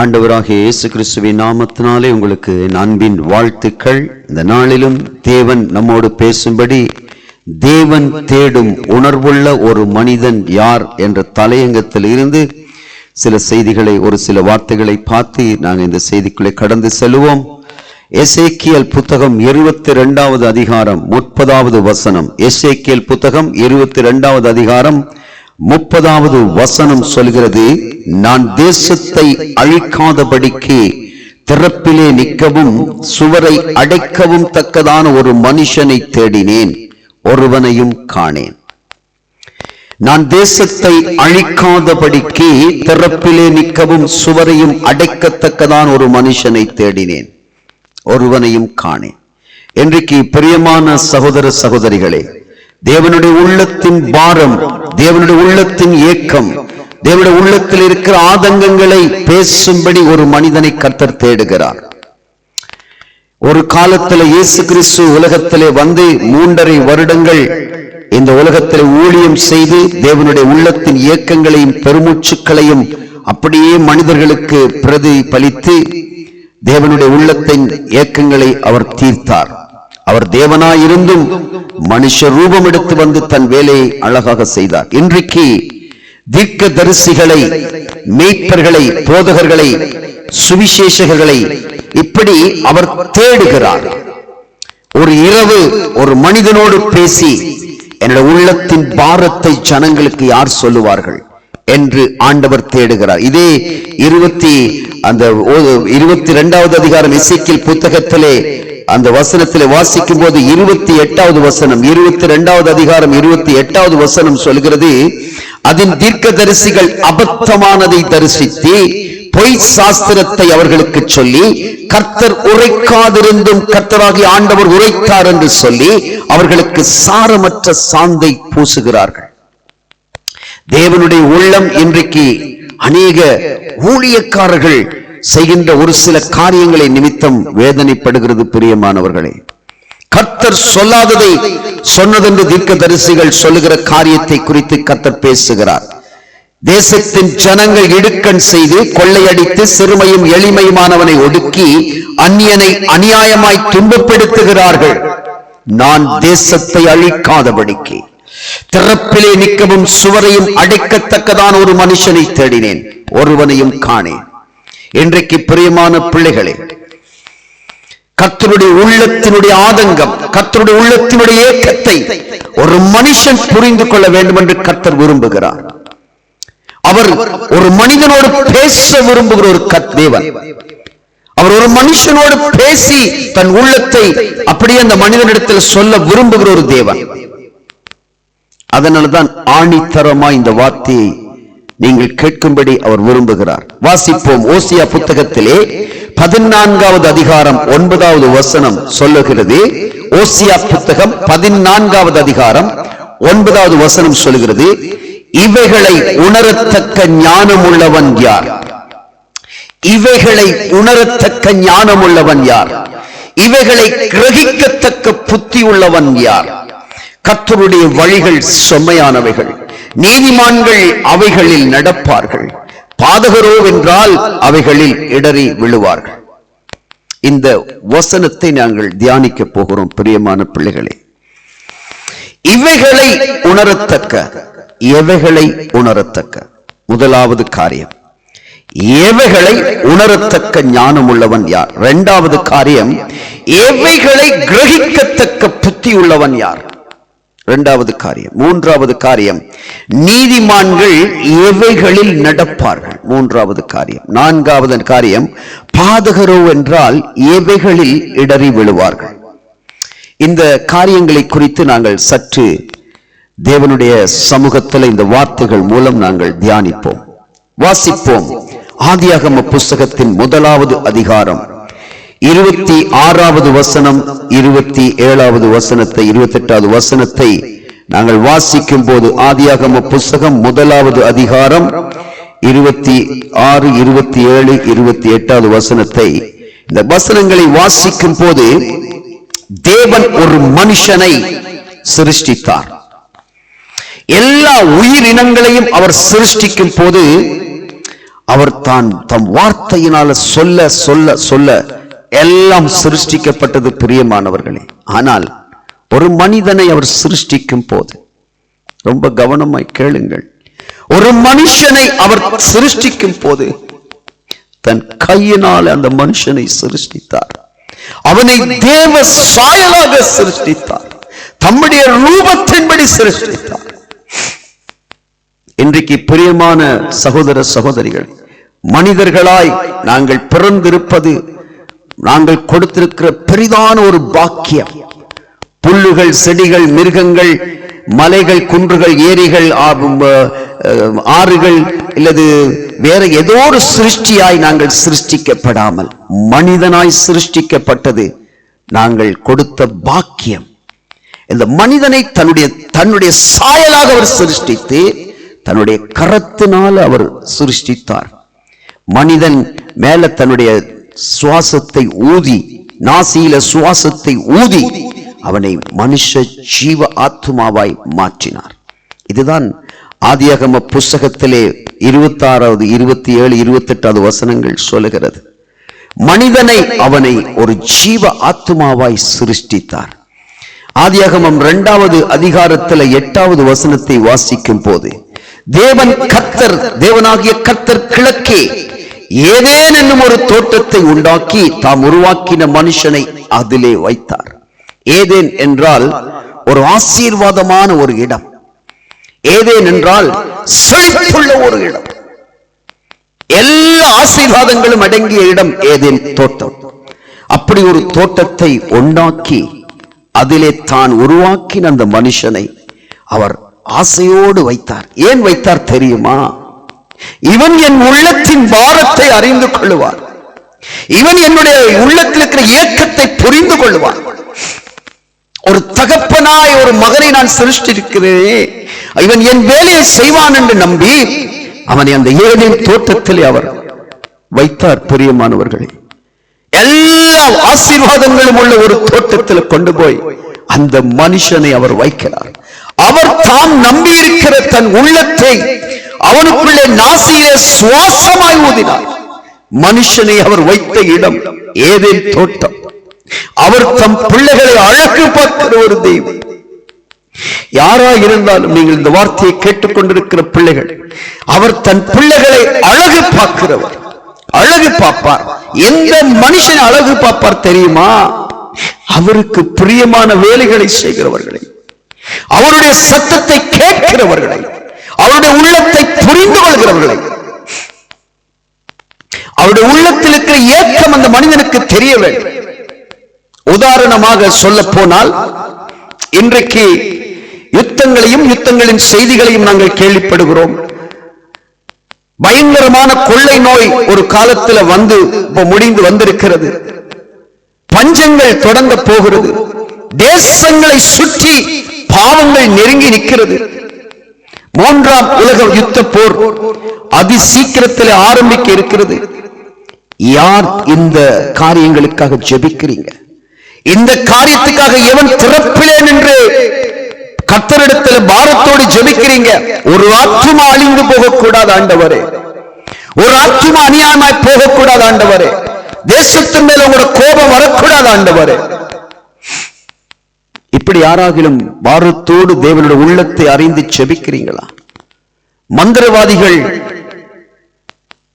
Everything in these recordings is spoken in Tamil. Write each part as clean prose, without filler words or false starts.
ஆண்டவராகிய இயேசு கிறிஸ்துவின் நாமத்தினாலே உங்களுக்கு அன்பின் வாழ்த்துக்கள். இந்த நாளிலும் தேவன் நம்மோடு பேசும்படி தேவன் தேடும் உணர்வுள்ள ஒரு மனிதன் யார் என்ற தலையங்கத்தில் இருந்து சில செய்திகளை, ஒரு சில வார்த்தைகளை பார்த்து நாங்கள் இந்த செய்திக்குள்ளே கடந்து செல்வோம். எசேக்கியேல் புத்தகம் 22வது அதிகாரம் 30வது வசனம். எசேக்கியேல் புத்தகம் 22வது அதிகாரம் 30வது வசனம் சொல்கிறது, நான் தேசத்தை அழிக்காதபடிக்கு திறப்பிலே நிற்கவும் சுவரை அடைக்கவும் தக்கதான ஒரு மனுஷனை தேடினேன், ஒருவனையும் காணேன். நான் தேசத்தை அழிக்காதபடிக்கு திறப்பிலே நிற்கவும் சுவரையும் அடைக்கத்தக்கதான ஒரு மனுஷனை தேடினேன், ஒருவனையும் காணேன். இன்றைக்கு பிரியமான சகோதர சகோதரிகளே, தேவனுடைய உள்ளத்தின் பாரம், தேவனுடைய உள்ளத்தின் ஏக்கம், தேவனுடைய உள்ளத்தில் இருக்கிற ஆதங்கங்களை பேசும்படி ஒரு மனிதனை கர்த்தர் தேடுகிறார். ஒரு காலத்தில் இயேசு கிறிஸ்து உலகத்திலே வந்து 3.5 வருடங்கள் இந்த உலகத்தில் ஊழியம் செய்து தேவனுடைய உள்ளத்தின் ஏக்கங்களையும் பெருமூச்சுக்களையும் அப்படியே மனிதர்களுக்கு பிரதிபலித்து தேவனுடைய உள்ளத்தின் ஏக்கங்களை அவர் தீர்த்தார். அவர் தேவனாயிருந்தும் மனுஷ ரூபம் எடுத்து வந்து தன் வேலையை அழகாக செய்தார். இன்றைக்கு தீர்க்கதரிசிகளை, மேய்ப்பர்களை, போதகர்களை, சுவிசேஷகர்களை இப்படி அவர் தேடுகிறார். ஒரு இரவு ஒரு மனிதனோடு பேசி என்னுடைய உள்ளத்தின் பாரத்தை ஜனங்களுக்கு யார் சொல்லுவார்கள் என்று ஆண்டவர் தேடுகிறார். இதே 22வது அதிகாரம் எசேக்கியேல் புத்தகத்திலே அந்த வசனத்திலே வாசிக்கும் போது 28வது வசனம், 22வது அதிகாரம் 28வது வசனம் சொல்கிறது, அதன் தீர்க்கதரிசிகள் அபத்தமானதை தரிசித்து பொய் சாஸ்திரத்தை அவர்களுக்கு சொல்லி கர்த்தர் உரைக்காதிருந்தும் கர்த்தராகிய ஆண்டவர் உரைத்தார் என்று சொல்லி அவர்களுக்கு சாரமற்ற சாந்தை பூசுகிறார்கள். தேவனுடைய உள்ளம் இன்றைக்கு அநேக ஊழியக்காரர்கள் செய்கின்ற ஒரு சில காரியங்களை நிமித்தம் வேதனைப்படுகிறது. பிரியமானவர்களே, கர்த்தர் சொல்லாததை சொன்னதென்று தீர்க்கதரிசிகள் சொல்லுகிற காரியத்தை குறித்து கர்த்தர் பேசுகிறார். தேசத்தின் ஜனங்கள் இடுக்கண் செய்து கொள்ளையடித்து சிறுமையும் எளிமையுமானவனை ஒடுக்கி அந்நியனை அநியாயமாய் துன்பப்படுத்துகிறார்கள். நான் தேசத்தை அழிக்காதபடிக்கு திறப்பிலே நிற்கவும் சுவரையும் அடைக்கத்தக்கதான ஒரு மனுஷனை தேடினேன், ஒருவனையும் காணேன். இன்றைக்கு பிரியமான பிள்ளைகளே, கர்த்தருடைய உள்ளத்தினுடைய ஆதங்கம், கர்த்தருடைய உள்ளத்தினுடைய ஏக்கத்தை ஒரு மனுஷன் புரிந்து கொள்ள வேண்டும் என்று கர்த்தர் விரும்புகிறார். அவர் ஒரு மனிதனோடு பேச விரும்புகிற ஒரு தேவன். அவர் ஒரு மனுஷனோடு பேசி தன் உள்ளத்தை அப்படியே அந்த மனிதனிடத்தில் சொல்ல விரும்புகிற ஒரு தேவன். அதனால்தான் ஆணித்தரமா இந்த வார்த்தையை நீங்கள் கேட்கும்படி அவர் விரும்புகிறார். வாசிப்போம். ஓசியா புத்தகத்திலே 14வது அதிகாரம் 9வது வசனம் சொல்லுகிறது. ஓசியா புத்தகம் 14வது அதிகாரம் 9வது வசனம் சொல்லுகிறது, இவைகளை உணரத்தக்க ஞானம் உள்ளவன் யார்? இவைகளை உணரத்தக்க ஞானம் உள்ளவன் யார்? இவைகளை கிரகிக்கத்தக்க புத்தி உள்ளவன் யார்? கர்த்தருடைய வழிகள் செம்மையானவைகள், நீதிமான்கள் அவைகளில் நடப்பார்கள், பாதகரோ என்றால் அவைகளில் இடறி விழுவார்கள். இந்த வசனத்தை நாங்கள் தியானிக்க போகிறோம். பிரியமான பிள்ளைகளே, இவைகளை உணரத்தக்க, எவைகளை உணரத்தக்க? முதலாவது காரியம், எவைகளை உணரத்தக்க ஞானம் உள்ளவன் யார்? இரண்டாவது காரியம், எவைகளை கிரகிக்கத்தக்க புத்தி உள்ளவன் யார்? இரண்டாவது காரியம். மூன்றாவது காரியம், நீதிமான்கள் எவைகளில் நடப்பார்கள்? மூன்றாவது காரியம். நான்காவது காரியம், பாதகரோ என்றால் எவைகளில் இடறி விழுவார்கள்? இந்த காரியங்களை குறித்து நாங்கள் சற்று தேவனுடைய சமூகத்தில் இந்த வார்த்தைகள் மூலம் நாங்கள் தியானிப்போம். வாசிப்போம். ஆதியாகம புஸ்தகத்தின் 1வது அதிகாரம் 26வது வசனம், 27வது வசனத்தை, 28வது வசனத்தை நாங்கள் வாசிக்கும் போது, ஆதியாகம புஸ்தகம் 1வது அதிகாரம் 26, 27, 28வது வசனத்தை, இந்த வசனங்களை வாசிக்கும் போது தேவன் ஒரு மனுஷனை சிருஷ்டித்தார். எல்லா உயிரினங்களையும் அவர் சிருஷ்டிக்கும் போது அவர் தான் தம் வார்த்தையினால சொல்ல சொல்ல சொல்ல எல்லாம் சிருஷ்டிக்கப்பட்டது பிரியமானவர்களே. ஆனால் ஒரு மனிதனை அவர் சிருஷ்டிக்கும் போது, ரொம்ப கவனமாய் கேளுங்கள், ஒரு மனுஷனை அவர் சிருஷ்டிக்கும் போது தன் கையினால் அந்த மனுஷனை சிருஷ்டித்தார். அவனை தேவ சாயலாக சிருஷ்டித்தார், தம்முடைய ரூபத்தின்படி சிருஷ்டித்தார். இன்றைக்கு பிரியமான சகோதர சகோதரிகள், மனிதர்களாய் நாங்கள் பிறந்திருப்பது நாங்கள் கொடுத்திருக்கிற பெரிதான ஒரு பாக்கியம். புல்லுகள், செடிகள், மிருகங்கள், மலைகள், குன்றுகள், ஏரிகள், ஆறுகள் இல்லது வேற ஏதோ ஒரு சிருஷ்டியாய் நாங்கள் சிருஷ்டிக்கப்படாமல் மனிதனாய் சிருஷ்டிக்கப்பட்டது நாங்கள் கொடுத்த பாக்கியம். இந்த மனிதனை தன்னுடைய சாயலாக அவர் சிருஷ்டித்து தன்னுடைய கரத்தினால் அவர் சிருஷ்டித்தார். மனிதன் மேல தன்னுடைய சுவாசத்தை ஊதி, நாசியில சுவாசத்தை ஊதி அவனை மனுஷ ஜீவ ஆத்துமாவாய் மாற்றினார். இதுதான் ஆதியாகம புஸ்தகத்திலே 26வது 27 28வது வசனங்கள் சொல்லுகிறது. மனிதனை அவனை ஒரு ஜீவ ஆத்துமாவாய் சிருஷ்டித்தார். ஆதியாகமம் 2வது அதிகாரத்தில் 8வது வசனத்தை வாசிக்கும் போது, தேவன் கர்த்தர், தேவனாகிய கர்த்தர் கிழக்கே ஏதேன் என்னும் ஒரு தோட்டத்தை உண்டாக்கி தாம் உருவாக்கின மனுஷனை அதிலே வைத்தார். ஏதேன் என்றால் ஒரு ஆசீர்வாதமான ஒரு இடம். ஏதேன் என்றால் செழிப்புள்ள ஒரு இடம். எல்லா ஆசீர்வாதங்களும் அடங்கிய இடம் ஏதேன் தோட்டம். அப்படி ஒரு தோட்டத்தை உண்டாக்கி அதிலே தான் உருவாக்கின அந்த மனுஷனை அவர் ஆசையோடு வைத்தார். ஏன் வைத்தார் தெரியுமா? இவன் என் உள்ளத்தின் பாரத்தை அறிந்து கொள்ளுவார், இவன் என்னுடைய உள்ளத்தில் இருக்கிற ஏக்கத்தை புரிந்து கொள்வார். ஒரு தகப்பனாய் ஒரு மகனை நான் சிருஷ்டிக்கிறேன், இவன் என் வேலையை செய்வான் என்று நம்பி அவனை அந்த ஏதேன் தோட்டத்திலே அவர் வைத்தார். பிரியமானவர்களே, எல்லா ஆசீர்வாதங்களும் உள்ள ஒரு தோட்டத்தில் கொண்டு போய் அந்த மனுஷனை அவர் வைக்கிறார். அவர் தாம் நம்பி இருக்கிற தன் உள்ளத்தை அவனுக்குள்ளே நாசியிலே சுவாசமாய் ஊதினார். மனுஷனை அவர் வைத்த இடம் ஏதேன் தோட்டம். அவர் தம் பிள்ளைகளை அழகு பார்க்கிற ஒரு தெய்வம். யாரா இருந்தாலும் நீங்கள் இந்த வார்த்தையை கேட்டுக்கொண்டிருக்கிற பிள்ளைகள், அவர் தன் பிள்ளைகளை அழகு பார்க்கிறவர், அழகு பார்ப்பார். எந்த மனுஷன் அழகு பார்ப்பார் தெரியுமா? அவருக்கு பிரியமான வேலைகளை செய்கிறவர்களை, அவருடைய சத்தத்தை கேட்கிறவர்களை, அவருடைய உள்ளத்தை புரிந்து கொள்கிறவர்களை. அவருடைய உள்ளத்தில் இருக்கிற ஏக்கம் அந்த மனிதனுக்கு தெரிய வேண்டும். உதாரணமாக சொல்ல போனால், இன்றைக்கு யுத்தங்களையும் யுத்தங்களின் செய்திகளையும் நாங்கள் கேள்விப்படுகிறோம். பயங்கரமான கொள்ளை நோய் ஒரு காலத்தில் வந்து முடிந்து வந்திருக்கிறது. பஞ்சங்கள் தொடங்க போகிறது. தேசங்களை சுற்றி பாவங்கள் நெருங்கி நிற்கிறது. 3ஆம் உலக யுத்த போர் அதி சீக்கிரத்தில் ஆரம்பிக்க இருக்கிறது. யார் இந்த காரியங்களுக்காக ஜெபிக்கிறீங்க? இந்த காரியத்துக்காக எவன் திறப்பிலேன் என்று கர்த்தரிடத்தில் பாரத்தோடு ஜெபிக்கிறீங்க? ஒரு ஆத்துமா அழிந்து போகக்கூடாது ஆண்டவரே, ஒரு ஆத்துமா அநியாயமாய் போகக்கூடாது ஆண்டவரே, தேசத்தின் மேல உங்களோட கோபம் வரக்கூடாது ஆண்டவரே. இப்படி யாராகிலும் பாரத்தோடு தேவனுடைய உள்ளத்தை அறிந்து ஜெபிக்கிறீங்களா? மந்திரவாதிகள்,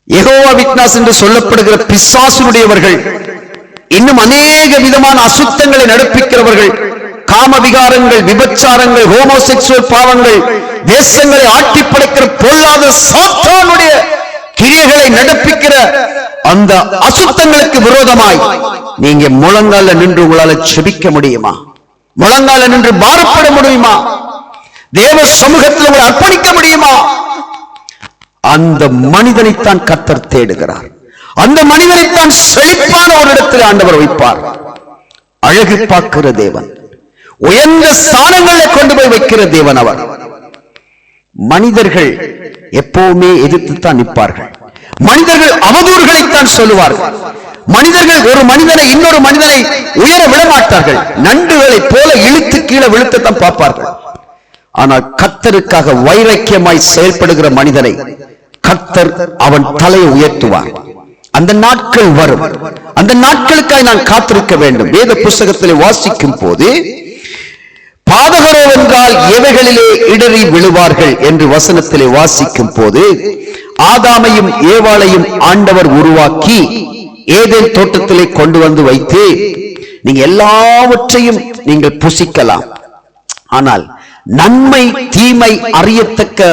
யெகோவா விட்னஸ் என்று சொல்லப்படுகிற பிசாசுடையவர்கள், இன்னும் அநேக விதமான அசுத்தங்களை நடப்பிக்கிறவர்கள், காம விகாரங்கள், விபச்சாரங்கள், ஹோமோசெக்சுவல் பாவங்கள், தேசங்களை ஆட்டி படைக்கிற பொல்லாத சாத்தானுடைய கிரியைகளை நடப்பிக்கிற அந்த அசுத்தங்களுக்கு விரோதமாய் நீங்க முழங்கால நின்று உங்களால ஜெபிக்க முடியுமா? முழங்கால நின்று பாரப்பட முடியுமா? தேவ சமூகத்தில் உங்களை அர்ப்பணிக்க முடியுமா? அந்த மனிதனைத்தான் கர்த்தர் தேடுகிறார். அந்த மனிதனைத்தான் செழிப்பான ஒரு இடத்தில் ஆண்டவர் வைப்பார். அழகு பார்க்கிற தேவன், உயர்ந்த ஸ்தானங்களை கொண்டு போய் வைக்கிற தேவன் அவர். மனிதர்கள் எப்பவுமே எதிர்த்துத்தான் நிற்பார்கள். மனிதர்கள் அவதூறுகளைத்தான் சொல்லுவார்கள். மனிதர்கள் ஒரு மனிதனை இன்னொரு மனிதனை உயர விடமாட்டார்கள். நண்டுகளை போல இழுத்து கீழே விழுத்தத்தான் பார்ப்பார்கள். ஆனால் கர்த்தருக்காக வைராக்கியமாய் செயல்படுகிற மனிதனை கர்த்தர் அவன் தலையை உயர்த்துவார். அந்த நாட்கள் வரும். அந்த நாட்களுக்காய் நான் காத்திருக்க வேண்டும். வேத புஸ்தகத்திலே வாசிக்கும் போது பாதகரோ என்றால் எவைகளிலே இடறி விழுவார்கள் என்று வசனத்திலே வாசிக்கும் போது, ஆதாமையும் ஏவாளையும் ஆண்டவர் உருவாக்கி ஏதேன் தோட்டத்திலே கொண்டு வந்து வைத்து, நீங்க எல்லாவற்றையும் நீங்கள் புசிக்கலாம், ஆனால் நன்மை தீமை அறியத்தக்க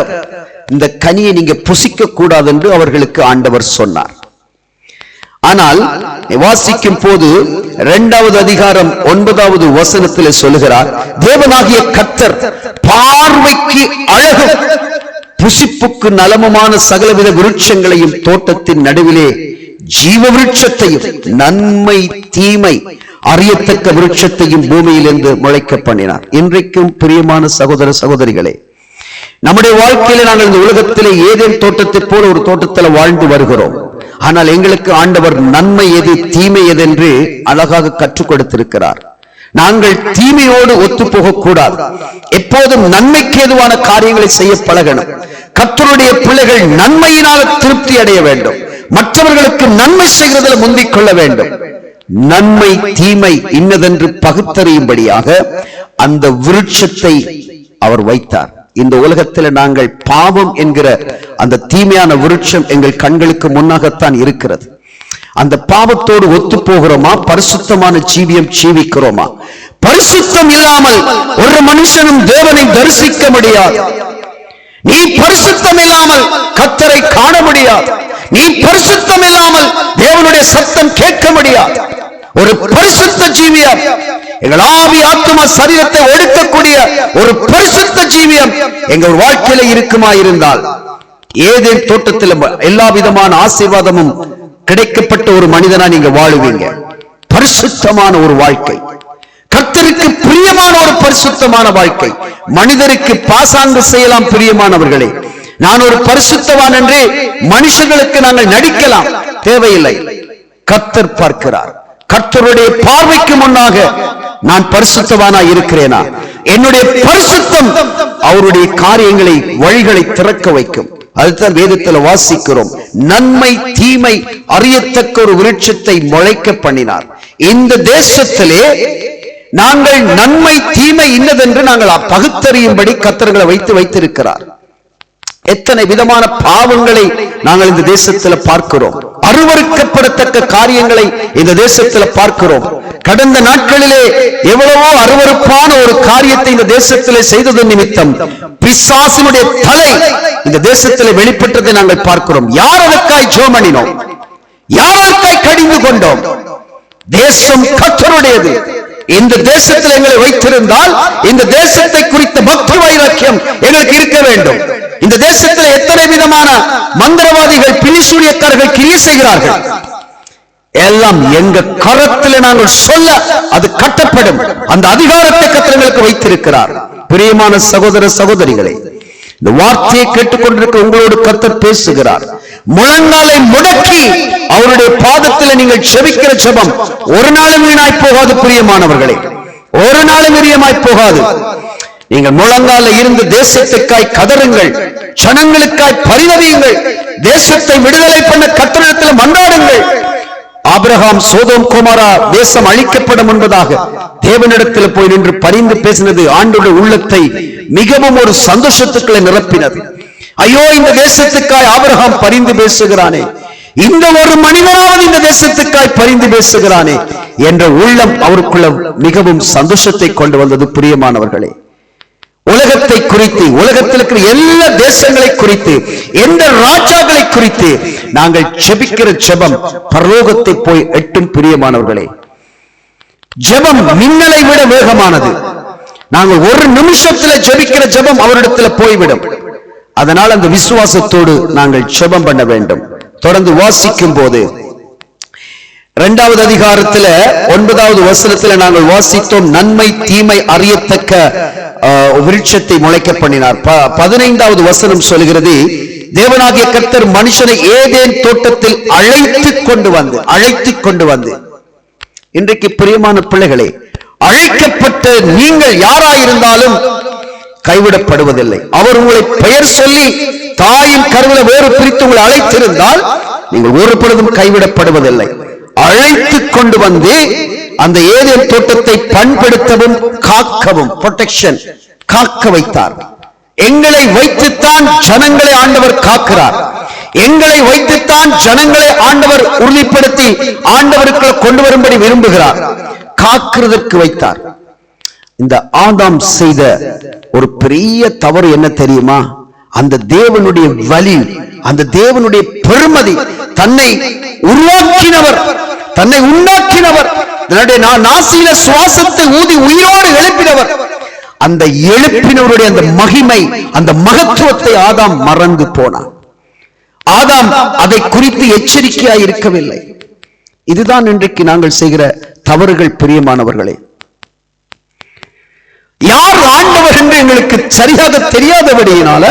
இந்த கனியை நீங்க புசிக்க கூடாது என்று அவர்களுக்கு ஆண்டவர் சொன்னார். ஆனால் வாசிக்கும் போது 2வது அதிகாரம் 9வது வசனத்திலே சொல்லுகிறார், தேவனாகிய கர்த்தர் பார்வைக்கு அழகும் புசிப்புக்கு நலமுமான சகலவித விருட்சங்களையும் தோட்டத்தின் நடுவிலே ஜீவ விருட்சத்தையும் நன்மை தீமை அறியத்தக்க விருட்சத்தையும் பூமியிலிருந்து முளைக்க பண்ணினார். இன்றைக்கும் பிரியமான சகோதர சகோதரிகளே, நம்முடைய வாழ்க்கையில நாங்கள் இந்த உலகத்திலே ஏதேன் தோட்டத்தை போல ஒரு தோட்டத்தில் வாழ்ந்து வருகிறோம். ஆனால் எங்களுக்கு ஆண்டவர் நன்மை எது தீமை எது என்று அழகாக கற்றுக் கொடுத்திருக்கிறார். நாங்கள் தீமையோடு ஒத்து போகக்கூடாது. எப்போதும் நன்மைக்கு ஏதுவான காரியங்களை செய்ய பழகணும். கர்த்தருடைய பிள்ளைகள் நன்மையினால் திருப்தி அடைய வேண்டும். மற்றவர்களுக்கு நன்மை செய்வதில் முந்திக் கொள்ள வேண்டும். நன்மை தீமை இன்னதென்று பகுத்தறியும்படியாக அந்த விருட்சத்தை அவர் வைத்தார். இந்த உலகத்தில் நாங்கள் பாவம் என்கிற அந்த தீமையான விருட்சம் எங்கள் கண்களுக்கு முன்னாகத்தான் இருக்கிறது. அந்த பாவத்தோடு ஒத்து போகிறோமா? பரிசுத்தமான ஜீவியம் ஜீவிக்கிறோமா? பரிசுத்தம் இல்லாமல் ஒரு மனுஷனும் தேவனை தரிசிக்க முடியாது. நீ பரிசுத்தம் இல்லாமல் கர்த்தரை காண முடியாது. நீ பரிசுத்தம் இல்லாமல் தேவனுடைய சத்தம் கேட்க முடியாது. ஒரு பரிசுத்த ஜீவியம், எங்கள் ஆவி ஆத்தும சரீரத்தை ஒடுக்கக்கூடிய ஒரு பரிசுத்த ஜீவியம் எங்கள் வாழ்க்கையில இருக்குமா இருந்தால், ஏதேன் தோட்டத்தில் எல்லா விதமான ஆசீர்வாதமும் கிடைக்கப்பட்ட ஒரு மனிதனா நீங்க வாழுவீங்க. பரிசுத்தமான ஒரு வாழ்க்கை, கர்த்தருக்கு பிரியமான ஒரு பரிசுத்தமான வாழ்க்கை. மனிதருக்கு பாசாங்கு செய்யலாம் பிரியமானவர்களே. நான் ஒரு பரிசுத்தவான் என்று மனுஷர்களுக்கு நாங்கள் நடிக்கலாம், தேவையில்லை. கர்த்தர் பார்க்கிறார். கர்த்தருடைய பார்வைக்கு முன்னாக நான் பரிசுத்தவானா இருக்கிறேனா? என்னுடைய பரிசுத்தம் அவருடைய காரியங்களை வழிகளை திறக்க வைக்கும். அதுதான் வேதத்தில் வாசிக்கிறோம், நன்மை தீமை அறியத்தக்க ஒரு விருட்சத்தை முளைக்க பண்ணினார். இந்த தேசத்திலே நாங்கள் நன்மை தீமை இன்னதென்று நாங்கள் பகுத்தறியும்படி கர்த்தர்களை வைத்திருக்கிறார். எத்தனை விதமான பாவங்களை நாங்கள் இந்த தேசத்தில் பார்க்கிறோம். அருவருக்கப்படத்தக்க காரியங்களை இந்த தேசத்தில் பார்க்கிறோம். கடந்த நாட்களிலே எவ்வளவோ அருவருப்பான ஒரு காரியத்தை இந்த தேசத்திலே செய்தது நிமித்தம் பிசாசினுடைய தலை இந்த தேசத்திலே வெளிப்பட்டதை நாங்கள் பார்க்கிறோம். யார் அதற்காய் ஜெபமணினோம்? யார் அதற்காய் கடிந்து கொண்டோம்? தேசம் கர்த்தருடையது. இந்த தேசத்தில் எங்களை வைத்திருந்தால் இந்த தேசத்தை குறித்த பக்தி வைராக்கியம் எங்களுக்கு இருக்க வேண்டும். இந்த தேசத்தில் எத்தனை விதமான மந்திரவாதிகள் பிணிசூரியக்காரர்கள் கிரியை செய்கிறார்கள். எல்லாம் எங்க கரத்தில் நாங்கள் சொல்ல அது கட்டப்படும். அந்த அதிகாரத்தை கர்த்தருக்கு வைத்திருக்கிறார். பிரியமான சகோதர சகோதரிகளே, இந்த வார்த்தையை கேட்டுக்கொண்டிருக்க உங்களோடு கர்த்தர் பேசுகிறார். முழங்காலை முடக்கி அவருடைய பாதத்தில் நீங்கள் செபிக்கிற ஜெபம் ஒரு நாளும் வீணாய் போகாது பிரியமானவர்களே, ஒரு நாளும் வீரியமாய் போகாது. நீங்கள் முழங்கால இருந்து தேசத்துக்காய் கதறுங்கள், ஜனங்களுக்காய் பரிதவியுங்கள், தேசத்தை விடுதலை பண்ண கர்த்தரிடத்தில் மன்றாடுங்கள். ஆபிரகாம் சோதோம் கோமோரா தேசம் அழிக்கப்படும் என்பதாக தேவனிடத்தில் போய் நின்று பரிந்து பேசினது ஆண்டவருடைய உள்ளத்தை மிகவும் ஒரு சந்தோஷத்துக்களை நிரப்பினது. ஐயோ, இந்த தேசத்துக்காய் ஆபிரகாம் பரிந்து பேசுகிறானே, இந்த ஒரு மனிதனாவது இந்த தேசத்துக்காய் பரிந்து பேசுகிறானே என்ற உள்ளம் அவருக்குள்ள மிகவும் சந்தோஷத்தை கொண்டு வந்தது. பிரியமானவர்களே, உலகத்தை குறித்து, உலகத்தில் இருக்கிற எல்லா தேசங்களை குறித்து, எந்த ராஜாக்களை குறித்து நாங்கள் ஜெபிக்கிற ஜெபம் பரலோகத்தை போய் எட்டும். பிரியமானவர்களே, ஜெபம் மின்னலை விட வேகமானது. நாங்கள் ஒரு நிமிஷத்தில் ஜெபிக்கிற ஜெபம் அவரிடத்தில் போய்விடும். அதனால் அந்த விசுவாசத்தோடு நாங்கள் ஜெபம் பண்ண வேண்டும். தொடர்ந்து வாசிக்கும் போது 2வது அதிகாரத்தில் 9வது வசனத்தில் நாங்கள் வாசித்தோம், நன்மை தீமை அறியத்தக்க விருட்சத்தை முளைக்க பண்ணினார். 15வது வசனம் சொல்கிறது, தேவனாகிய கர்த்தர் மனுஷனை ஏதேன் தோட்டத்தில் அழைத்து கொண்டு வந்து. இன்றைக்கு பிரியமான பிள்ளைகளே, அழைக்கப்பட்ட நீங்கள் யாராயிருந்தாலும் கைவிடப்படுவதில்லை. அவர் உங்களை பெயர் சொல்லி தாயின் கருவில வேறு பிரித்து உங்களை அழைத்திருந்தால் நீங்கள் ஒரு பொழுதும் கைவிடப்படுவதில்லை. அழைத்து கொண்டு வந்து அந்த ஏதேன் தோட்டத்தை பண்படுத்தவும் காக்கவும், புரொடெக்ஷன், காக்க வைத்தார். எங்களை வைத்துத்தான் ஜனங்களை ஆண்டவர் காக்கிறார். எங்களை வைத்துத்தான் ஜனங்களை ஆண்டவர் உறுதிப்படுத்தி ஆண்டவருக்கு கொண்டு வரும்படி விரும்புகிறார். காக்கிறதற்கு வைத்தார். இந்த ஆதாம் செய்த ஒரு பெரிய தவறு என்ன தெரியுமா? அந்த தேவனுடைய வலி, அந்த தேவனுடைய பெருமதி, தன்னை உருவாக்கினவர், தன்னை உண்டாக்கினவர், நாசியில சுவாசத்தை ஊதி உயிரோடு எழுப்பினவர், அந்த எழுப்பினவருடைய அந்த மகிமை, அந்த மகத்துவத்தை ஆதாம் மறந்து போனான். ஆதாம் அதை குறித்து எச்சரிக்கையாய் இருக்கவில்லை. இதுதான் இன்றைக்கு நாங்கள் செய்கிற தவறுகள். பிரியமானவர்களே, யார் ஆண்டவர் என்று எங்களுக்கு சரியாக தெரியாதபடியினால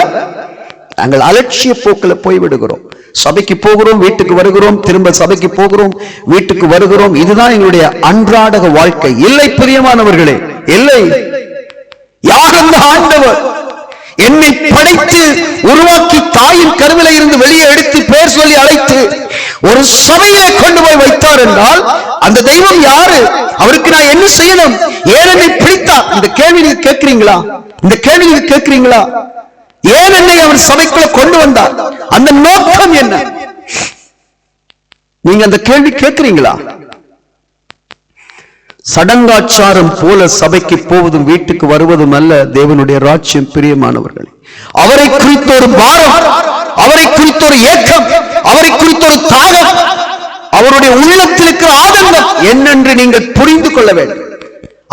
நாங்கள் அலட்சிய போக்கில் போய்விடுகிறோம். சபைக்கு போகிறோம், வீட்டுக்கு வருகிறோம், திரும்ப சபைக்கு போகிறோம், வீட்டுக்கு வருகிறோம். இதுதான் எங்களுடைய அன்றாட வாழ்க்கை. இல்லை பிரியமானவர்களே, இல்லை. யார் அந்த ஆண்டவர்? என்னை படைத்து உருவாக்கி தாயின் கருவில இருந்து வெளியே எடுத்து பெயர் சொல்லி அழைத்து ஒரு சபையை கொண்டு போய் வைத்தார் என்றால் அந்த தெய்வம் யாரு? அவருக்கு நான் என்ன செய்யணும்? ஏன் என்னை பிடித்தார்? இந்த கேள்வி நீங்க கேட்கிறீங்களா? இந்த கேள்வி நீங்க கேட்கிறீங்களா? ஏன் என்னை அவர் சபைக்குள்ள கொண்டு வந்தார்? அந்த நோக்கம் என்ன? நீங்க அந்த கேள்வி கேட்கிறீங்களா? சடங்காச்சாரம் போல சபைக்கு போவதும் வீட்டுக்கு வருவதும் அல்ல தேவனுடைய ராஜ்யம். பிரியமானவர்களே, அவரை குறித்த ஒரு பாரம், அவரை குறித்த ஒரு ஏக்கம், அவரை குறித்த ஒரு தாகம், அவருடைய உள்ளத்தில் இருக்கிற ஆதங்கம் என்னென்று நீங்கள் புரிந்து கொள்ள வேண்டும்,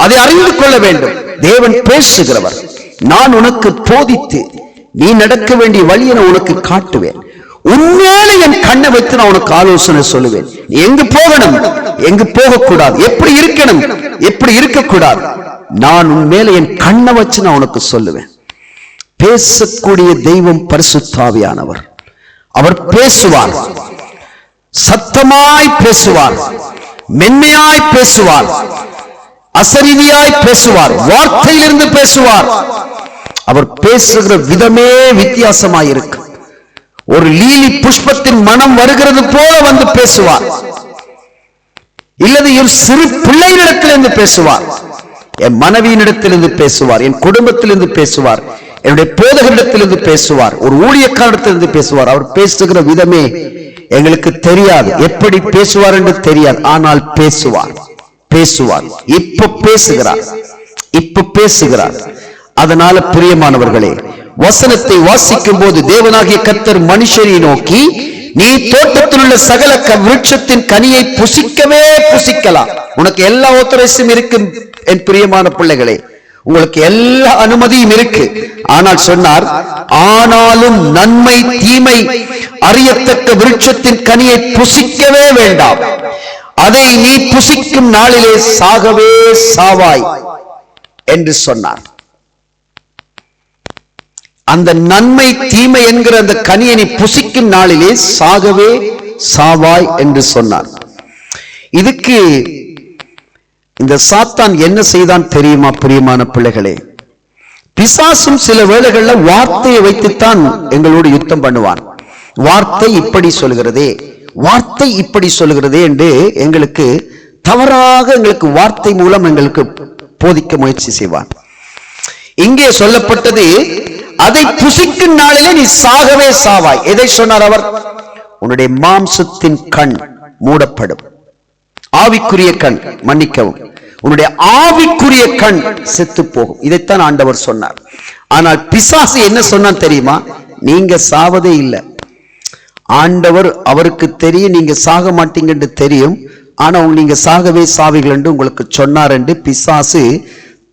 அதை அறிந்து கொள்ள வேண்டும். தேவன் பேசுகிறவர். நான் உனக்கு போதித்து நீ நடக்க வேண்டிய வழியை நான் உனக்கு காட்டுவேன். உண்மையில என் கண்ணை வைத்து நான் உனக்கு ஆலோசனை சொல்லுவேன். நீ எங்கு போகணும், எங்கு போகக்கூடாது, எப்படி இருக்கணும், எப்படி இருக்கக்கூடாது, நான் உண்மையில என் கண்ணை வச்சு நான் உனக்கு சொல்லுவேன். பேசக்கூடிய தெய்வம் பரிசுத்த ஆவியானவர். அவர் பேசுவார், சத்தமாய் பேசுவார், மென்மையாய் பேசுவார், அசரீதியாய் பேசுவார், வார்த்தையிலிருந்து பேசுவார். அவர் பேசுகிற விதமே வித்தியாசமாயிருக்கு. ஒரு லீலி புஷ்பத்தின் மனம் வருகிறது போல வந்து பேசுவார். இல்லது என் சிறு பிள்ளைகளிடத்திலிருந்து பேசுவார், என் மனைவியினிடத்திலிருந்து பேசுவார், என் குடும்பத்திலிருந்து பேசுவார், என்னுடைய போதகரிடத்திலிருந்து பேசுவார், ஒரு ஊழியக்காரத்திலிருந்து பேசுவார். அவர் பேசுகிற விதமே எங்களுக்கு தெரியாது, எப்படி பேசுவார் என்று தெரியாது. ஆனால் பேசுவார், பேசுவார். இப்ப பேசுகிறார், இப்ப பேசுகிறார். அதனால பிரியமானவர்களே, வசனத்தை வாசிக்கும் போது தேவனாகிய கர்த்தர் மனுஷரை நோக்கி, நீ தோட்டத்தில் உள்ள சகல விருட்சத்தின் கனியை புசிக்கவே புசிக்கலாம். உனக்கு எல்லா ஆத்தரைஸும் இருக்கு என் பிரியமான பிள்ளைகளே, உங்களுக்கு எல்லா அனுமதியும் இருக்கு. ஆனால் சொன்னார், ஆனாலும் நன்மை தீமை அறியத்தக்க விருட்சத்தின் கனியை புசிக்கவே வேண்டாம். அதை நீ புசிக்கும் நாளிலே சாகவே சாவாய் என்று சொன்னார். அந்த நன்மை தீமை என்கிற அந்த கனியை நீ புசிக்கும் நாளிலே சாகவே சாவாய் என்று சொன்னார். இதுக்கு இந்த சாத்தான் என்ன செய்தான் தெரியுமா பிரியமான பிள்ளைகளே? பிசாசும் சில வேளைகள்ல வார்த்தையை வைத்துத்தான் எங்களோடு யுத்தம் பண்ணுவான். வார்த்தை இப்படி சொல்கிறதே, வார்த்தை இப்படி சொல்கிறதே என்று எங்களுக்கு தவறாக எங்களுக்கு வார்த்தை மூலம் எங்களுக்கு போதிக்க முயற்சி செய்வான். இங்கே சொல்லப்பட்டது, அதை புசிக்கும் நாளிலே நீ சாகவே சாவாய். எதை சொன்னார் அவர்? உன்னுடைய மாம்சத்தின் கண் மூடப்படும். ஆவிக்குரிய கண், மன்னிக்கவும், உன்னுடைய ஆவிக்குரிய கண் செத்து போகும். இதைத்தான் ஆண்டவர் சொன்னார். ஆனால் பிசாசு என்ன சொன்னான் தெரியுமா? நீங்க சாவதே இல்லை. ஆண்டவர் அவருக்கு தெரியும் நீங்க சாக மாட்டீங்க என்று தெரியும், ஆனா நீங்க சாகவே சாவீர்கள் என்று உங்களுக்கு சொன்னார் என்று பிசாசு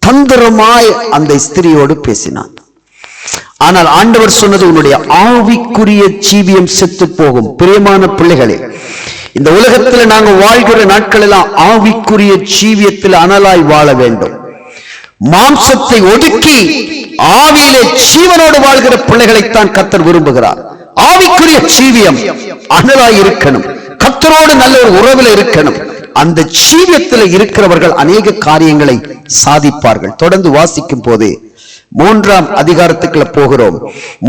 தந்திரமாய் அந்த ஸ்திரியோடு பேசினான். ஆனால் ஆண்டவர் சொன்னது, உன்னுடைய ஆவிக்குரிய ஜீவியம் செத்து போகும். பிரியமான பிள்ளைகளே, இந்த உலகத்தில் நாங்கள் வாழ்கிற நாட்கள் எல்லாம் ஆவிக்குரிய ஜீவியத்தில் அனலாய் வாழ வேண்டும். மாம்சத்தை ஒதுக்கி ஆவியிலே ஜீவனோடு வாழ்கிற பிள்ளைகளைத்தான் கர்த்தர் விரும்புகிறார். ஆவிக்குரிய ஜீவியம் அனலாய் இருக்கணும், கர்த்தரோடு நல்ல ஒரு உறவில் இருக்கணும். அந்த ஜீவியத்தில் இருக்கிறவர்கள் அநேக காரியங்களை சாதிப்பார்கள். தொடர்ந்து வாசிக்கும் போது 3ஆம் அதிகாரத்துக்குள்ள போகிறோம்.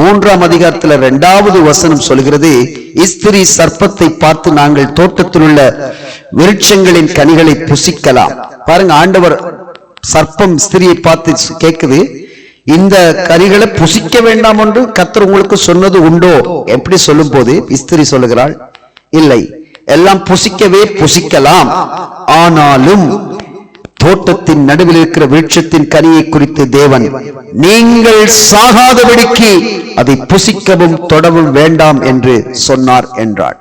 3ஆம் அதிகாரத்துல 2வது வசனம் சொல்கிறது, ஸ்திரீ சர்ப்பத்தை பார்த்து, நாங்கள் தோட்டத்தில் உள்ள விருட்சங்களின் கனிகளை புசிக்கலாம். பாருங்க, ஆண்டவர் சர்ப்பம் ஸ்திரியை பார்த்து கேக்குது, இந்த கனிகளை புசிக்க வேண்டாம் என்று கர்த்தர் உங்களுக்கு சொன்னது உண்டோ? எப்படி சொல்லும் போது ஸ்திரீ சொல்லுகிறாள், இல்லை, எல்லாம் புசிக்கலாம், ஆனாலும் தோட்டத்தின் நடுவில் இருக்கிற விருட்சத்தின் கனியை குறித்து தேவன் நீங்கள் சாகாதபடிக்கு அதை புசிக்கவும் தொடவும் வேண்டாம் என்று சொன்னார் என்றாள்.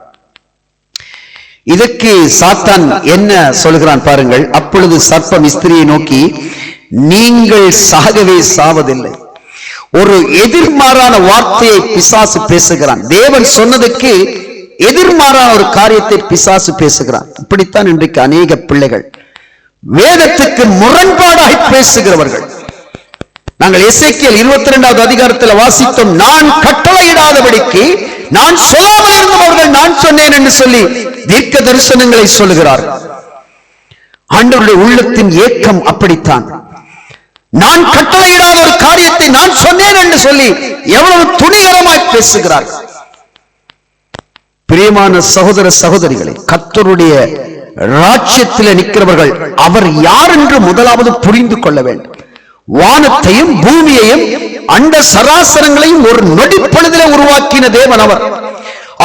இதற்கு சாத்தான் என்ன சொல்கிறான் பாருங்கள். அப்பொழுது சர்ப்பம் ஸ்திரியை நோக்கி, நீங்கள் சாகவே சாவதில்லை. ஒரு எதிர்மாறான வார்த்தையை பிசாசு பேசுகிறான். தேவன் சொன்னதுக்கு எதிர்மாறான ஒரு காரியத்தை பிசாசு பேசுகிறான். இப்படித்தான் இன்றைக்கு அநேக பிள்ளைகள் வேதத்துக்கு முரண்பாடாய் பேசுகிறவர்கள். நாங்கள் எசேக்கியேல் 22வது அதிகாரத்தில் வாசித்தோம், நான் கட்டளையிடாதபடிக்கு நான் சொல்லாமல் இருந்தவர்கள் நான் சொன்னேன் என்று சொல்லி தீர்க்க தரிசனங்களை சொல்லுகிறார். ஆண்டவருடைய உள்ளத்தின் ஏக்கம் அப்படித்தான். நான் கட்டளையிடாத ஒரு காரியத்தை நான் சொன்னேன் என்று சொல்லி எவ்வளவு துணிகரமாய் பேசுகிறார். பிரியமான சகோதர சகோதரிகளை, கர்த்தருடைய ராஜ்யத்தில் நிற்கிறவர்கள் அவர் யார் என்று முதலாவது புரிந்து கொள்ள வேண்டும். வானத்தையும் பூமியையும் அண்ட சராசரங்களையும் ஒரு நொடிப்பொழுதிலே உருவாக்கின தேவன் அவர்.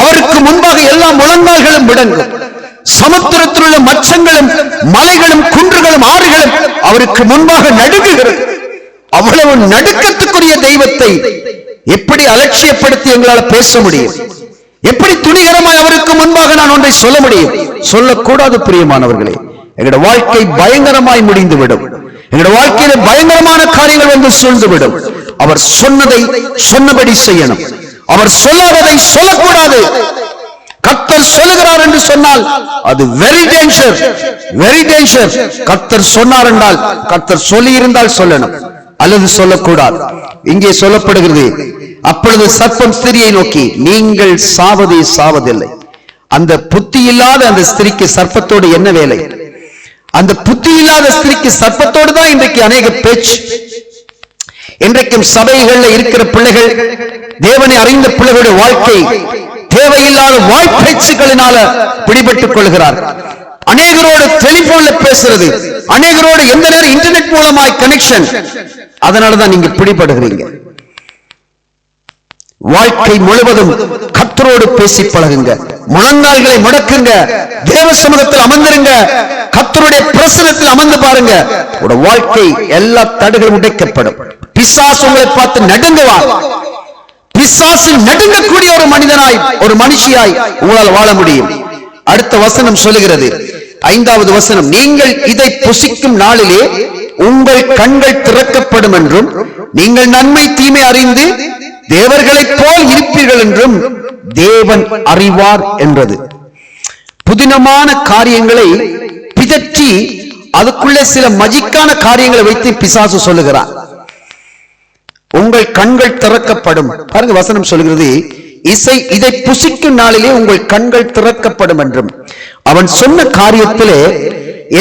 அவருக்கு முன்பாக எல்லா முழங்கால்களும் விடங்கும். சமுத்திரத்தில் உள்ள மச்சங்களும் மலைகளும் குன்றுகளும் ஆறுகளும் அவருக்கு முன்பாக நடுங்குகிறது. அவ்வளவு நடுக்கத்துக்குரிய தெய்வத்தை எப்படி அலட்சியப்படுத்தி எங்களால் பேச முடியும்? எப்படி துணிகரமாய் அவருக்கு முன்பாக நான் ஒன்றை சொல்ல முடியும்? சொல்லக்கூடாது. பிரியமானவர்களே, எங்களுடைய வாழ்க்கை பயங்கரமாய் முடிந்துவிடும். எங்களுடைய வாழ்க்கையில பயங்கரமான காரியங்கள் வந்து சூழ்ந்துவிடும். அவர் சொன்னதை சொன்னபடி செய்யணும். அவர் சொல்லாததை சொல்லக்கூடாது. கர்த்தர் சொல்லுகிறார் என்று சொன்னால் அது வெரி டேஞ்சர், வெரி டேஞ்சர். கர்த்தர் சொன்னார் என்றால், கர்த்தர் சொல்லி இருந்தால் சொல்லணும், அல்லது சொல்லக்கூடாது. இங்கே சொல்லப்படுகிறது, அப்பொழுது சர்ப்பம் ஸ்திரியை நோக்கி, நீங்கள் சாவதே சாவதில்லை. அந்த புத்தி இல்லாத அந்த ஸ்திரிக்கு சர்ப்பத்தோடு என்ன வேலை? அந்த புத்தி இல்லாத ஸ்திரிக்கு சர்ப்பத்தோடு தான் இன்றைக்கு அநேக பேச்சு. இன்றைக்கும் சபைகளில் இருக்கிற பிள்ளைகள், தேவனை அறிந்த பிள்ளைகளுடைய வாழ்க்கை தேவையில்லாத வாய்ப்பேச்சுகளினால பிடிபட்டுக் கொள்கிறார். அநேகரோடு டெலிபோன்ல பேசுறது, அநேகரோடு எந்த நேரம் இன்டர்நெட் மூலமாய் கனெக்ஷன். அதனாலதான் நீங்க பிடிபடுகிறீங்க. வாழ்க்கை முழுவதும் கர்த்தரோடு பேசி பழகுங்க. முழங்கால்களை முடக்குங்க. தேவ சமூகத்தில் அமர்ந்திருங்க. கர்த்தருடைய பிரசன்னத்தில் அமர்ந்து பாருங்க. உங்களுடைய வாழ்க்கை எல்லா தடைகளும் உடைக்கப்படும். பிசாசு உங்களை பார்த்து நடுங்குவார். பிசாசு நடுங்கக்கூடிய ஒரு மனிதனாய், ஒரு மனுஷியாய் உங்களால் வாழ முடியும். அடுத்த வசனம் சொல்லுகிறது, 5வது வசனம், நீங்கள் இதை புசிக்கும் நாளிலே உங்கள் கண்கள் திறக்கப்படும் என்றும் நீங்கள் நன்மை தீமை அறிந்து தேவர்களைப் போல் இருப்பீர்கள் என்றும் தேவன் அறிவார் என்றது. புதினமான காரியங்களை பிதற்றி அதுக்குள்ளே சில மஜிக்கான காரியங்களை வைத்து பிசாசு சொல்லுகிறார். உங்கள் கண்கள் திறக்கப்படும். பாருங்க, வசனம் சொல்கிறது, இதை புசிக்கும் நாளிலே உங்கள் கண்கள் திறக்கப்படும் என்றும். அவன் சொன்ன காரியத்திலே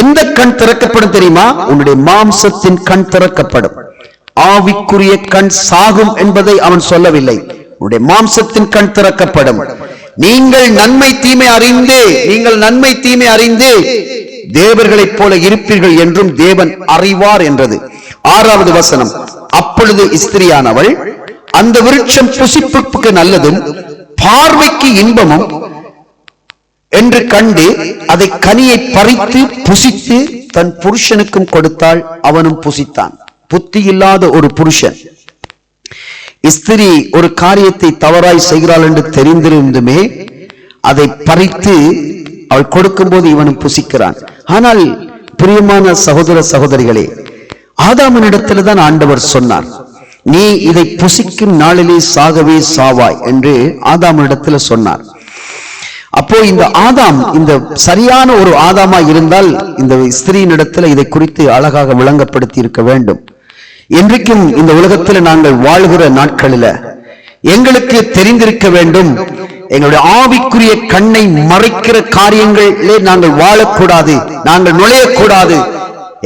எந்த கண் திறக்கப்படும் தெரியுமா? உன்னுடைய மாம்சத்தின் கண் திறக்கப்படும். ஆவிக்குரிய கண் சாகும் என்பதை அவன் சொல்லவில்லை. உன்னுடைய மாம்சத்தின் கண் திறக்கப்படும். நீங்கள் நன்மை தீமை அறிந்து தேவர்களைப் போல இருப்பீர்கள் என்றும் தேவன் அறிவார் என்றது. 6வது வசனம், அப்பொழுது ஸ்திரியானவள் அந்த விருட்சம் புசிப்புக்கு நல்லதும் பார்வைக்கு இன்பமும் என்று கண்டு அதை கனியை பறித்து புசித்து தன் புருஷனுக்கும் கொடுத்தாள், அவனும் புசித்தான். புத்தி இல்லாத ஒரு புருஷன். ஸ்திரீ ஒரு காரியத்தை தவறாய் செய்கிறாள் என்று தெரிந்திருந்துமே அதை பறித்து அவள் கொடுக்கும் போது இவனும் புசிக்கிறான். ஆனால் பிரியமான சகோதர சகோதரிகளே, ஆதாமினிடத்தில் தான் ஆண்டவர் சொன்னார், நீ இதை புசிக்கும் நாளிலே சாகவே சாவாய் என்று ஆதாமினிடத்தில் சொன்னார். அப்போ இந்த ஆதாம் இந்த சரியான ஒரு ஆதாமா இருந்தால் இந்த ஸ்திரீனிடத்தில் இதை குறித்து அழகாக விளங்கப்படுத்தி இருக்க வேண்டும். இன்றைக்கும் இந்த உலகத்தில் நாங்கள் வாழ்கிற நாட்களில் எங்களுக்கு தெரிந்திருக்க வேண்டும், எங்களுடைய ஆவிக்குரிய கண்ணை மறைக்கிற காரியங்களிலே நாங்கள் வாழக்கூடாது, நாங்கள் நுழையக்கூடாது.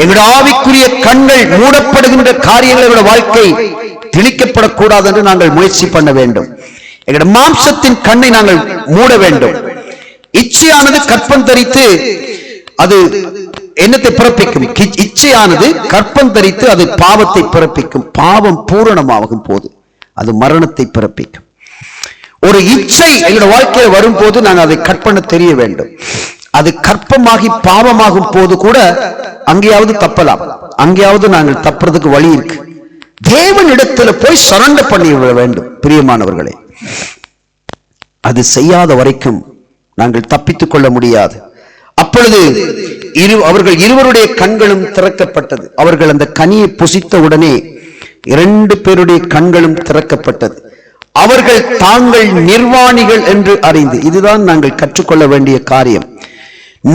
எங்களுடைய ஆவிக்குரிய கண்கள் மூடப்படுகின்ற காரியங்களோட வாழ்க்கை திணிக்கப்படக்கூடாது என்று நாங்கள் முயற்சி பண்ண வேண்டும். எங்களுடைய மாம்சத்தின் கண்ணை நாங்கள் மூட வேண்டும். இச்சையானது கற்பம் தரித்து அது என்னத்தை பிறப்பிக்கும்? இச்சையானது கற்பம் தரித்து அது பாவத்தை பிறப்பிக்கும். பாவம் பூரணமாகும் போது அது மரணத்தை பிறப்பிக்கும். ஒரு இச்சை எங்களுடைய வாழ்க்கையில் வரும்போது நாங்கள் அதை கற்பனை தெரிய வேண்டும். அது கற்பமாகி பாவமாகும் போது கூட அங்கேயாவது தப்பலாம், அங்கேயாவது நாங்கள் தப்புறதுக்கு வழி இருக்கு. தேவனிடத்துல போய் சரண்டர் பண்ணி விட வேண்டும் பிரியமானவர்களே. அது செய்யாத வரைக்கும் நாங்கள் தப்பித்துக் கொள்ள முடியாது. அப்பொழுது அவர்கள் இருவருடைய கண்களும் திறக்கப்பட்டது. அவர்கள் அந்த கனியை புசித்த உடனே 2 பேருடைய கண்களும் திறக்கப்பட்டது. அவர்கள் தாங்கள் நிர்வாணிகள் என்று அறிந்து, இதுதான் நாங்கள் கற்றுக்கொள்ள வேண்டிய காரியம்.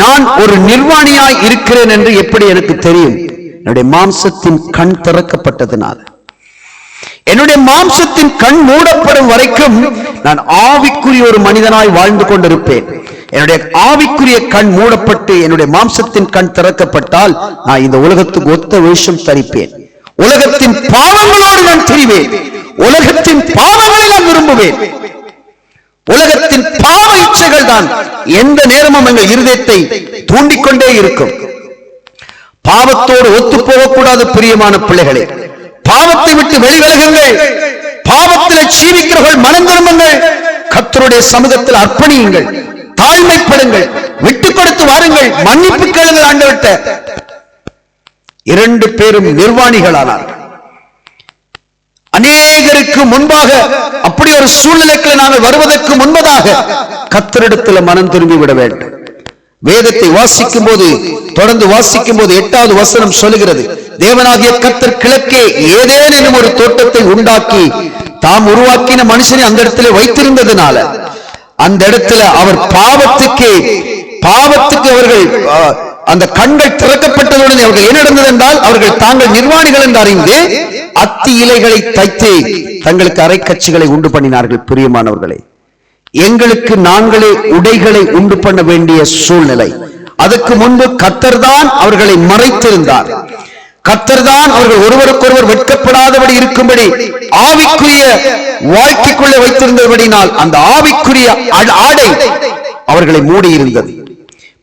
நான் ஒரு நிர்வாணியாய் இருக்கிறேன் என்று எப்படி எனக்கு தெரியும்? என்னுடைய மாம்சத்தின் கண் திறக்கப்பட்டதுனால. என்னுடைய மாம்சத்தின் கண் மூடப்படும் வரைக்கும் நான் ஆவிக்குரிய ஒரு மனிதனாய் வாழ்ந்து கொண்டிருப்பேன். என்னுடைய ஆவிக்குரிய கண் மூடப்பட்டு என்னுடைய மாம்சத்தின் கண் திறக்கப்பட்டால் நான் இந்த உலகத்துக்கு ஒத்த வேஷம் தரிப்பேன். உலகத்தின் பாவங்களோடு நான் திரிவேன். உலகத்தின் பாவங்களை நான் விரும்புவேன். உலகத்தின் பாவ இச்சைகள் தான் எந்த நேரமும் எங்கள் இருதயத்தை தூண்டிக்கொண்டே இருக்கும். பாவத்தோடு ஒத்து போகக்கூடாது பிரியமான பிள்ளைகளே. பாவத்தை விட்டு வெளிவிலகுங்கள். பாவத்தில் ஜீவிக்கிறவர்கள் மனம் திரும்புங்கள். கர்த்தருடைய சமூகத்தில் அர்ப்பணியுங்கள், தாழ்மைப்படுங்கள், விட்டுக் கொடுத்து வாருங்கள், மன்னிப்பு கேளுங்கள் ஆண்டவர்கிட்ட. 2 பேரும் நிர்வாணிகளானார். அநேகருக்கு முன்பாக அப்படி ஒரு சூழ்நிலைக்கு நாங்கள் வருவதற்கு முன்பதாக கர்த்தரிடத்தில் மனம் திரும்பி விட வேண்டும். வேதத்தை வாசிக்கும் போது, தொடர்ந்து வாசிக்கும் போது 8வது வசனம் சொல்லுகிறது, தேவனாகிய கர்த்தர் கிழக்கே ஏதேன் என்னும் ஒரு தோட்டத்தை உண்டாக்கி தாம் உருவாக்கின மனுஷனை அந்த இடத்துல வைத்திருந்ததுனால அந்த இடத்துல அவர் பாவத்துக்கு அவர்கள் அந்த கண்கள் திறக்கப்பட்டதுடன் அவர்கள் என்ன நடந்தது என்றால், அவர்கள் தாங்கள் நிர்வாணிகள் என்று அறிந்து அத்தி இலைகளை தைத்து தங்களுக்கு அரைக்கட்சிகளை உண்டு பண்ணினார்கள். பிரியமானவர்களே, எங்களுக்கு நாங்களே உடைகளை உண்டு பண்ண வேண்டிய சூழ்நிலை. அதற்கு முன்பு கர்த்தர் தான் அவர்களை மறைத்திருந்தார். கர்த்தர் தான் அவர்கள் ஒருவருக்கொருவர் வெட்கப்படாதபடி இருக்கும்படி ஆவிக்குரிய வாழ்க்கைக்குள்ளே வைத்திருந்தபடினால் அந்த ஆவிக்குரிய ஆடை அவர்களை மூடியிருந்தது.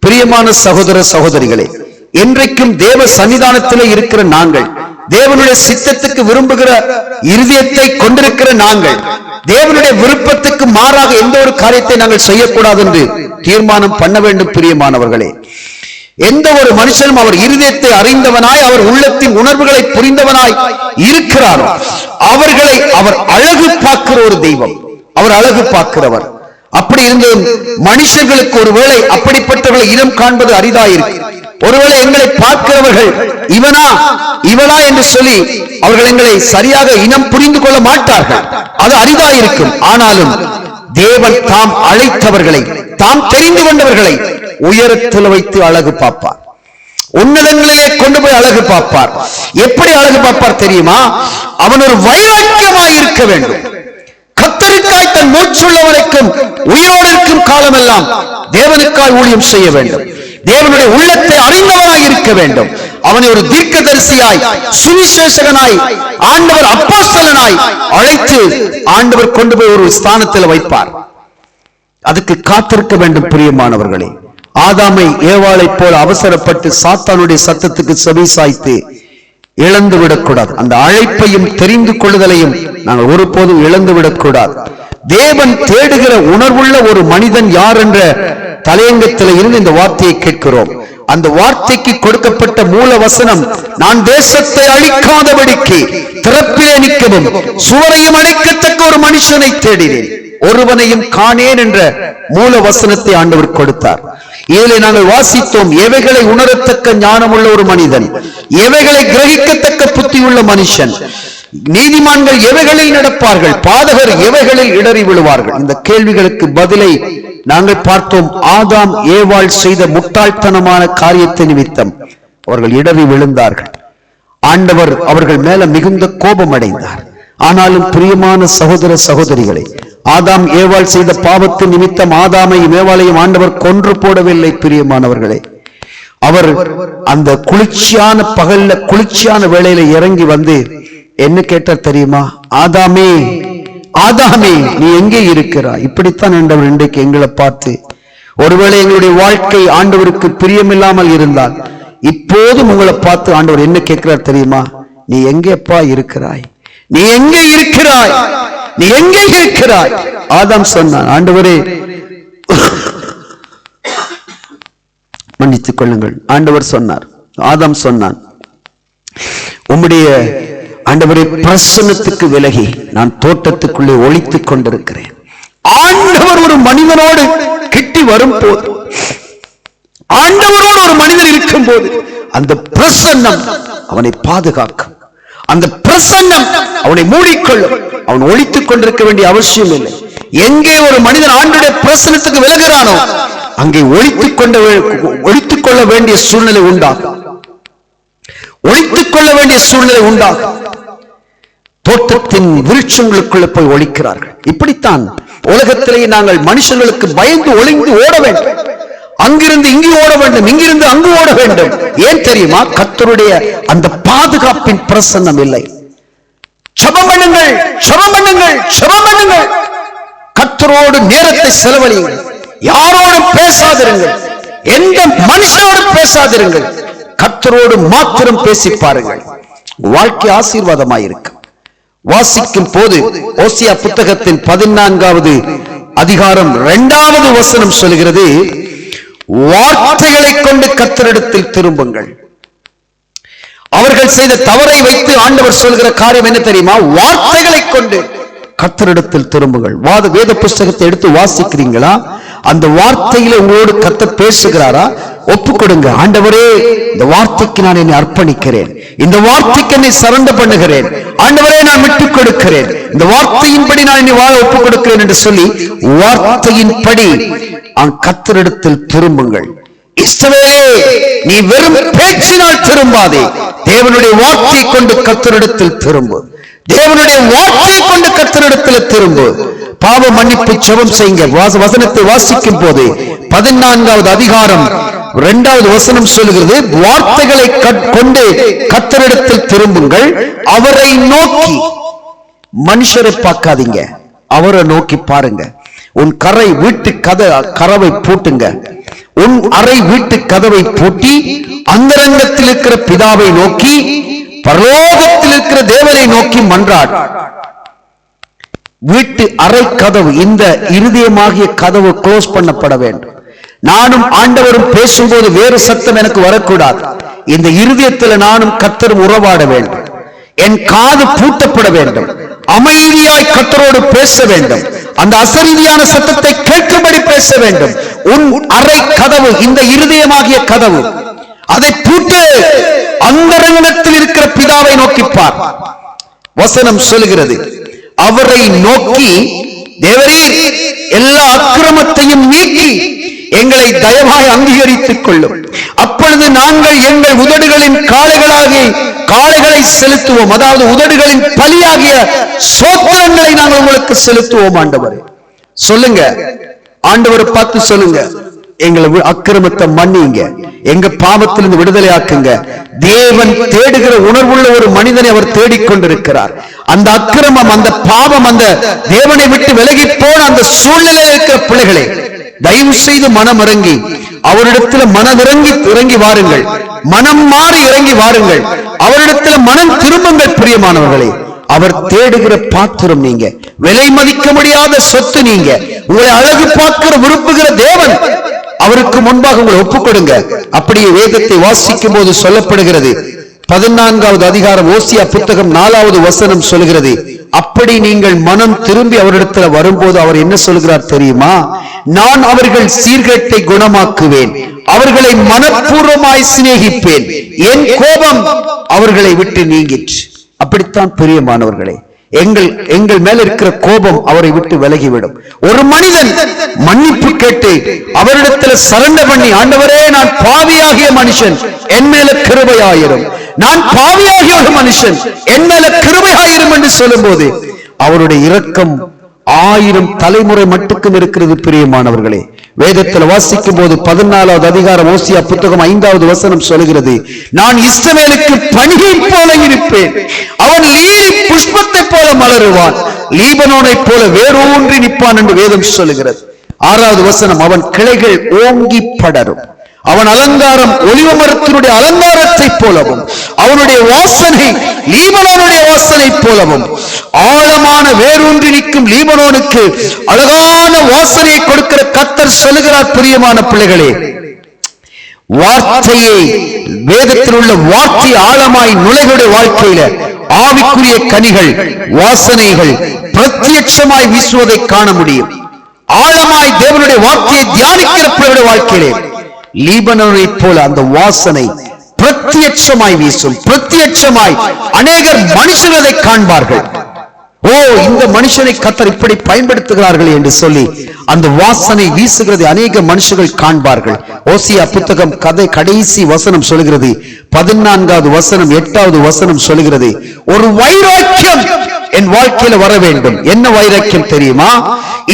பிரியமான சகோதர சகோதரிகளே, என்றைக்கும் தேவ சன்னிதானத்திலே இருக்கிற நாங்கள், தேவனுடைய சித்தத்துக்கு விரும்புகிற இருதயத்தை கொண்டிருக்கிற நாங்கள், தேவனுடைய விருப்பத்துக்கு மாறாக எந்த ஒரு காரியத்தை நாங்கள் செய்யக்கூடாது என்று தீர்மானம் பண்ண வேண்டும். பிரியமானவர்களே, எந்த ஒரு மனுஷனும் அவர் இருதயத்தை அறிந்தவனாய், அவர் உள்ளத்தின் உணர்வுகளை புரிந்தவனாய் இருக்கிறாரோ அவர்களை அவர் அழகு பார்க்கிற ஒரு தெய்வம். அவர் அழகு பார்க்கிறவர். அப்படி இருந்தும் மனுஷர்களுக்கு ஒருவேளை அப்படிப்பட்டவர்களை இனம் காண்பது அரிதாயிருக்கு. ஒருவேளை எங்களை பார்க்கிறவர்கள் இவனா இவனா என்று சொல்லி அவர்கள் எங்களை சரியாக இனம் புரிந்து கொள்ள மாட்டார்கள். அது அரிதாயிருக்கும். ஆனாலும் தேவன் தாம் அழைத்தவர்களை, தாம் தெரிந்து கொண்டவர்களை உயரத்தில் வைத்து அழகு பார்ப்பார். உன்னதங்களிலே கொண்டு போய் அழகு பார்ப்பார். எப்படி அழகு பார்ப்பார் தெரியுமா? அவன் ஒரு வைராக்கியமாய் இருக்க வேண்டும். கர்த்தருக்காய் தன் மூச்சுள்ள வரைக்கும் உயிரோடு இருக்கும் காலமெல்லாம் தேவனுக்காய் ஊழியம் செய்ய வேண்டும். தேவனுடைய உள்ளத்தை அறிந்தவனாய் இருக்க வேண்டும். அவனை ஒரு தீர்க்கதரிசியாய், சுவிசேஷகனாய், ஆண்டவர் அப்போஸ்தலனாய் அழைத்து ஆண்டவர் கொண்டு போய் ஒரு ஸ்தானத்தில் வைப்பார். அதுக்கு காத்திருக்க வேண்டும். பிரியமானவர்களே, ஆதாமை ஏவாளை போல அவசரப்பட்டு சாத்தானுடைய சத்தத்துக்கு செவி சாய்த்து இழந்து விடக்கூடாது. அந்த அழைப்பையும் தெரிந்து கொள்ளுதலையும் நாங்கள் ஒருபோதும் இழந்து விடக்கூடாது. தேவன் தேடுகிற உணர்வுள்ள ஒரு மனிதன் யார் என்ற தலையங்கத்தில் இருந்து இந்த வார்த்தையை கேட்கிறோம். அந்த வார்த்தைக்கு கொடுக்கப்பட்ட மூல வசனம், நான் தேசத்தை அழிக்காதபடிக்கு திறப்பிலே நிற்கவும் சுவரையும் அடைக்கத்தக்க ஒரு மனுஷனை தேடினேன், ஒருவனையும் காணேன் என்ற மூல வசனத்தை ஆண்டவர் கொடுத்தார். இதில் நாங்கள் வாசித்தோம், எவைகளை உணரத்தக்க ஞானமுள்ள ஒரு மனிதன், எவைகளை கிரகிக்கத்தக்க புத்தியுள்ள மனுஷன், நீதிமான்கள் எவைகளில் நடப்பார்கள், பாதகர் எவைகளில் இடறி விழுவார்கள். இந்த கேள்விகளுக்கு பதிலை நாங்கள் பார்த்தோம். ஆதாம் ஏவாள் செய்த முட்டாள்தனமான காரியத்தை நிமித்தம் அவர்கள் இடறி விழுந்தார்கள். ஆண்டவர் அவர்கள் மேல மிகுந்த கோபம் அடைந்தார். ஆனாலும் பிரியமான சகோதர சகோதரிகளே, ஆதாம் ஏவாள் செய்த பாவத்து நிமித்தம் ஆதாமையும் ஏவாளையும் ஆண்டவர் கொன்று போடவில்லை. பிரியமானவர்களே, அவர் அந்த குளிர்ச்சியான பகல்ல குளிர்ச்சியான வேளையில இறங்கி வந்து என்ன கேட்டார் தெரியுமா? ஆதாமே, ஆதாமே, நீ எங்கே இருக்கிறாய்? இப்படித்தான் ஆண்டவர் இன்றைக்கு எங்களை பார்த்து, ஒருவேளை எங்களுடைய வாழ்க்கை ஆண்டவருக்கு பிரியமில்லாமல் இருந்தால் இப்போதும் உங்களை பார்த்து ஆண்டவர் என்ன கேட்கிறார் தெரியுமா? நீ எங்கேப்பா இருக்கிறாய்? நீ எங்கே இருக்கிறாய்? நீ எங்கே இருக்கிறாய்? ஆதாம் சொன்னான், ஆண்டவரே மன்னித்துக் கொள்ளுங்கள். ஆண்டவர் சொன்னார், ஆதாம் சொன்னான், உம்முடைய ஆண்டவரே பிரசன்னத்துக்கு விலகி நான் தோட்டத்துக்குள்ளே ஒளித்துக் கொண்டிருக்கிறேன். ஆண்டவர் ஒரு மனிதனோடு கிட்டி வரும் போது, ஆண்டவரோடு ஒரு மனிதன் இருக்கும் போது அந்த பிரசன்னம் அவனை பாதுகாக்கும். அந்த பிரசன்னம் அவனை மூடிக்கொள்ளும். அவன் ஒளித்துக் கொண்டிருக்க வேண்டிய அவசியம் இல்லை. எங்கே ஒரு மனிதன் ஆண்டவருடைய பிரசன்னத்துக்கு விலகிறானோ அங்கே ஒளித்துக் கொள்ள வேண்டிய சூழ்நிலை உண்டாகும். ஒளித்துக் கொள்ள வேண்டிய சூழ்நிலை உண்டாகும். தோட்டத்தின் விருட்சங்களுக்குள்ள போய் ஒளிக்கிறார்கள். இப்படித்தான் உலகத்திலேயே நாங்கள் மனுஷங்களுக்கு பயந்து ஒளிந்து ஓட வேண்டும். அங்கிருந்து இங்கு ஓட வேண்டும், இங்கிருந்து அங்கு ஓட வேண்டும். ஏன் தெரியுமா? கர்த்தருடைய அந்த பாதுகாப்பின் பிரசன்னம் இல்லை. ஜெபம் பண்ணுங்கள், ஜெபம் பண்ணுங்கள், ஜெபம் பண்ணுங்கள். கர்த்தரோடு நேரத்தை செலவழியுங்கள். யாரோடும் பேசாதிருங்கள், எந்த மனுஷனோடும் பேசாதிருங்கள். கர்த்தரோடு மாத்திரம் பேசி பாருங்கள். வாழ்க்கை ஆசீர்வாதமாயிருக்கும். வாசிக்கும் போது ஓசியா புத்தகத்தின் 14வது அதிகாரம் 2வது வசனம் சொல்கிறது, வார்த்தைகளை கொண்டு கர்த்தரிடத்தில் திரும்புங்கள். அவர்கள் செய்த தவறை வைத்து ஆண்டவர் சொல்கிற காரியம் என்ன தெரியுமா? வார்த்தைகளை கொண்டு கர்த்தரிடத்தில் திரும்புங்கள். வேத புஸ்தகத்தை எடுத்து வாசிக்கிறீங்களா? அந்த வார்த்தையில உங்களோடு கர்த்தர் பேசுகிறாரா? ஒப்பு கொடுங்க. ஆண்டவரே, இந்த வார்த்தைக்கு நான் என்னை அர்ப்பணிக்கிறேன், இந்த வார்த்தைக்கு என்னை சரண்டர் பண்ணுகிறேன், ஆண்டவரே நான் விட்டுக் கொடுக்கிறேன், இந்த வார்த்தையின்படி நான் என்னை வாழ ஒப்புக் கொடுக்கிறேன் என்று சொல்லி வார்த்தையின்படி கர்த்தரிடத்தில் திரும்புங்கள். இஸ்ரவேலே, நீ வெறும் பேச்சினால் திரும்பாதே, தேவனுடைய வார்த்தையை கொண்டு கர்த்தரிடத்தில் திரும்பு. தேவனுடைய வார்த்தையை கொண்டு கர்த்தரிடத்தில் திரும்பு. பாவ மன்னிப்பு ஜெபம் செய்யுங்க. வசனத்தை வாசிக்கும் போது 14வது அதிகாரம் 2வது வசனம் சொல்லுகிறது, வார்த்தைகளை கொண்டு கர்த்தரிடத்தில் திரும்புங்கள், அவரை நோக்கி. மனுஷரை பார்க்காதீங்க, அவரை நோக்கி பாருங்க. உன் வீட்டு கதவை பூட்டுங்க. உன் அறை வீட்டு கதவை பூட்டி அந்தரங்கத்தில் இருக்கிற பிதாவை நோக்கி, பரலோகத்தில் இருக்கிற தேவனை நோக்கி மன்றாடு. வீட்டு அறை கதவு, இந்த இருதயமாகிய கதவு க்ளோஸ் பண்ணப்பட வேண்டும். நானும் ஆண்டவரும் பேசும்போது வேறு சத்தம் எனக்கு வரக்கூடாது. இந்த இருதயத்தில் நானும் கர்த்தரும் உறவாட வேண்டும். என் காது பூட்டப்பட வேண்டும். அமைதியாய் கர்த்தரோடு பேச வேண்டும். அந்த அசரீதியான சத்தத்தை கேட்கும்படி பேச வேண்டும். உன் அறை கதவு, இந்த இருதயமாகிய கதவு, அதை பூட்டு. அந்தரங்கத்தில் இருக்கிற பிதாவை நோக்கிப்பார். வசனம் சொல்கிறது, அவரை நோக்கி, தேவரீர் எல்லா அக்கிரமத்தையும் நீக்கி எங்களை தயவாய் அங்கீகரித்துக் கொள்ளும். அப்பொழுது நாங்கள் எங்கள் உதடுகளின் காளைகளை செலுத்துவோம். அதாவது உதடுகளின் பலியாகிய சோத்திரங்களை நாங்கள் உங்களுக்கு செலுத்துவோம். ஆண்டவரே சொல்லுங்க, ஆண்டவரை பார்த்து சொல்லுங்க, எங்களை அக்கிரமத்தை மன்னிங்க, எங்க பாவத்திலிருந்து விடுதலை ஆக்குங்க. தேவன் தேடுகிற உணர்வுள்ள ஒரு மனிதனை அவர் தேடிக்கொண்டிருக்கிறார். அந்த அக்கிரமம், அந்த பாவம், அந்த தேவனை விட்டு விலகி போன அந்த சூழ்நிலையில் இருக்கிற பிள்ளைகளை தயவு செய்து மனம் இறங்கி அவரிடத்தில் இறங்கி வாருங்கள். மனம் மாறி இறங்கி வாருங்கள். அவரிடத்தில் மனம் திரும்புங்கள். பிரியமானவர்களே, அவர் தேடுகிற பாத்திரம் நீங்க, விலை மதிக்க முடியாத சொத்து நீங்க, உங்களை அழகு பார்க்கிற விரும்புகிற தேவன். அவருக்கு முன்பாக உங்களை ஒப்புக் கொடுங்க. அப்படியே வேதத்தை வாசிக்கும் போது சொல்லப்படுகிறது, 14வது அதிகாரம் ஓசியா புத்தகம் 4வது வசனம் சொல்கிறது, அப்படி நீங்கள் மனம் திரும்பி அவரிடத்தில் வரும்போது அவர் என்ன சொல்கிறார் தெரியுமா? நான் அவர்கள் சீர்கேட்டை குணமாக்குவேன், அவர்களை மனப்பூர்வமாய் சிநேகிப்பேன், என் கோபம் அவர்களை விட்டு நீங்கிற்று. அப்படித்தான் பிரியமானவர்களே, எங்கள் மேல இருக்கிற கோபம் அவரை விட்டு விலகிவிடும். ஒரு மனிதன் மன்னிப்பு கேட்டு அவரிடத்தில் சரண்டர் பண்ணி, ஆண்டவரே நான் பாவியாகிய மனுஷன், என் மேல கிருபையாயிரும், நான் பாவியாகிய ஒரு மனுஷன், என் மேல கிருபையாயிரும் என்று சொல்லும் போது அவருடைய இரக்கம் 1000 தலைமுறை மட்டுக்கும் இருக்கிறது. பிரியமானவர்களே, வேதத்தில் வாசிக்கும் போது 14வது அதிகாரம் ஓசியா புத்தகம் 5வது வசனம் சொல்கிறது, நான் இஸ்ரவேலுக்கு பணியை போல இருப்பேன், அவன் லீலி புஷ்பத்தை போல மலருவான், லீபனோனை போல வேரூன்றி நிற்பான் என்று வேதம் சொல்லுகிறது. 6வது வசனம், அவன் கிளைகள் ஓங்கி படரும், அவன் அலங்காரம் ஒலிவ மரத்தினுடைய அலங்காரத்தை போலவும், அவனுடைய வாசனை லீபனோனுடைய வாசனை போலவும், ஆழமான வேரூன்றி நிற்கும் லீபனோனுக்கு அழகான வாசனையை கொடுக்கிற கர்த்தர் சொல்லுகிறார். பிரியமான பிள்ளைகளே, வார்த்தையை, வேதத்தில் உள்ள வார்த்தை ஆழமாய் நுழைவுடைய வாழ்க்கையில ஆவிக்குரிய கனிகள், வாசனைகள் பிரத்யட்சமாய் வீசுவதை காண முடியும். ஆழமாய் தேவனுடைய வார்த்தையை தியானிக்கிற பிள்ளைகளுடைய வாழ்க்கையிலே லீபனோனை போல அந்த வாசனை பிரத்யட்சமாய் வீசும். பிரத்யட்சமாய் அநேகர் மனுஷர்களை காண்பார்கள். ஓ, இந்த மனுஷனை கர்த்தர் இப்படி பயன்படுத்துகிறார்கள் என்று சொல்லி அந்த வாசனை வீசுகிறது அநேக மனுஷர்கள் காண்பார்கள். ஓசியா புத்தகம் கடைசி வசனம் சொல்கிறது, 14வது வசனம் 8வது வசனம் சொல்கிறது, ஒரு வைராக்கியம் என் வாழ்க்கையில வர வேண்டும். என்ன வைராக்கியம் தெரியுமா?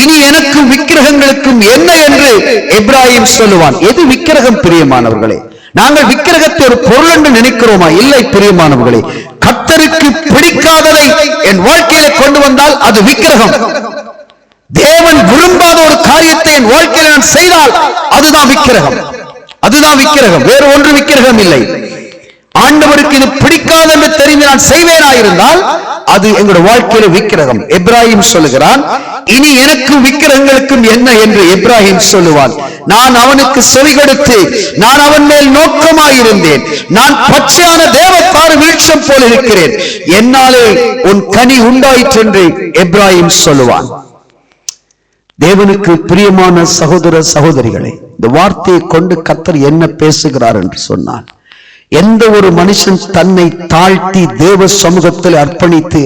இனி எனக்கும் விக்கிரகங்களுக்கும் என்ன என்று எப்ராஹிம் சொல்லுவான். எது விக்கிரகம் பிரியமானவர்களே? நாங்கள் விக்கிரகத்தை ஒரு பொருள் என்று நினைக்கிறோமா? இல்லை பிரியமானவர்களே, கர்த்தருக்கு பிடிக்காததை என் வாழ்க்கையில கொண்டு வந்தால் அது விக்கிரகம். தேவன் விரும்பாத ஒரு காரியத்தை என் வாழ்க்கையில நான் செய்தால் அதுதான் விக்கிரகம். அதுதான் விக்கிரகம், வேறு ஒன்று விக்கிரகம் இல்லை. ஆண்டவருக்கு இது பிடிக்காது என்று தெரிந்து நான் செய்வேனாயிருந்தால் அது எங்களுடைய வாழ்க்கையில விக்கிரகம். எப்ராஹிம் சொல்லுகிறான், இனி எனக்கும் விக்கிரகங்களுக்கும் என்ன என்று எப்ராஹிம் சொல்லுவான். நான் அவனுக்கு செவி கொடுத்து நான் அவன் மேல் நோக்கமாயிருந்தேன். நான் பச்சையான தேவதாரு விருட்சம் போல இருக்கிறேன், என்னாலே உன் கனி உண்டாயிற்று என்று எப்ராஹிம் சொல்லுவான். தேவனுக்கு பிரியமான சகோதர சகோதரிகளே, இந்த வார்த்தையை கொண்டு கர்த்தர் என்ன பேசுகிறார் என்று சொன்னான். எந்த ஒரு மனுஷன் தன்னை தாழ்த்தி தேவ சமூகத்தில் அர்ப்பணித்து,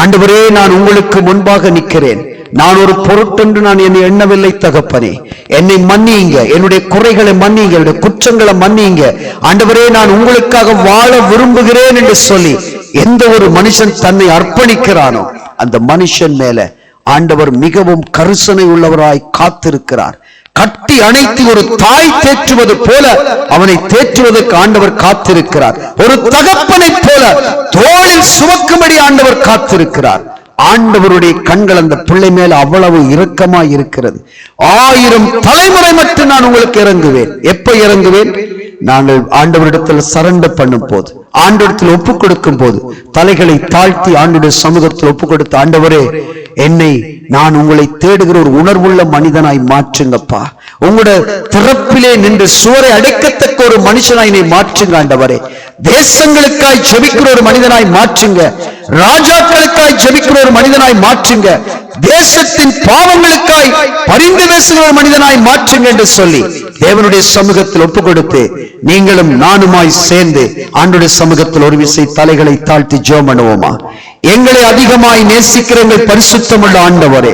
ஆண்டவரே நான் உங்களுக்கு முன்பாக நிற்கிறேன், நான் ஒரு பொருட்டென்று நான் என்னை எண்ணவில்லை தகப்பனே, என்னை மன்னியுங்க, என்னுடைய குறைகளை மன்னியுங்க, என்னுடைய குற்றங்களை மன்னியுங்க, ஆண்டவரே நான் உங்களுக்காக வாழ விரும்புகிறேன் என்று சொல்லி எந்த ஒரு மனுஷன் தன்னை அர்ப்பணிக்கிறானோ அந்த மனுஷன் மேல ஆண்டவர் மிகவும் கருசனை உள்ளவராய் காத்திருக்கிறார். கட்டி அணைத்து ஒரு தாய் தேற்றுவது போல அவனை தேற்றுவதற்கு ஆண்டவர் காத்திருக்கிறார். ஒரு தகப்பனை போல தோளில் சுமக்கும்படி ஆண்டவர் காத்திருக்கிறார். ஆண்டவருடைய கண்கள் அந்த பிள்ளை மேல அவ்வளவு இரக்கமாய் இருக்கிறது. 1000 தலைமுறை மட்டும் நான் உங்களுக்கு இறங்குவேன். எப்ப இறங்குவேன்? நாங்கள் ஆண்டவரிடத்தில் சரண்டர் பண்ணும் போது, ஆண்டவரிடத்தில் ஒப்புக் கொடுக்கும் போது, தலைகளை தாழ்த்தி ஆண்டவருடைய சமூகத்தில் ஒப்புக் கொடுத்து, ஆண்டவரே என்னை நான் உங்களை தேடுகிற ஒரு உணர்வுள்ள மனிதனாய் மாற்றுங்கப்பா, உங்களுடைய திறப்பிலே நின்று சுவரை அடைக்கத்தக்க ஒரு மனுஷனாய் என்னை மாற்றுங்க ஆண்டவரே, தேசங்களுக்காய் ஜெபிக்கிற ஒரு மனிதனாய் மாற்றுங்க, ராஜாக்களுக்காய் ஜெபிக்கிற ஒரு மனிதனாய் மாற்றுங்க, தேசத்தின் பாவங்களுக்காய் பரிந்து பேசுகிற ஒரு மனிதனாய் மாற்றுங்க என்று சொல்லி தேவனுடைய சமூகத்தில் ஒப்புக் கொடுத்து நீங்களும் நானுமாய் சேர்ந்து ஆண்டவருடைய சமூகத்தில் ஒரு விசை தலைகளை தாழ்த்தி ஜெபம் பண்ணுவோமா? எங்களை அதிகமாய் நேசிக்கிற எங்கள் பரிசுத்தமுள்ள ஆண்டவரே,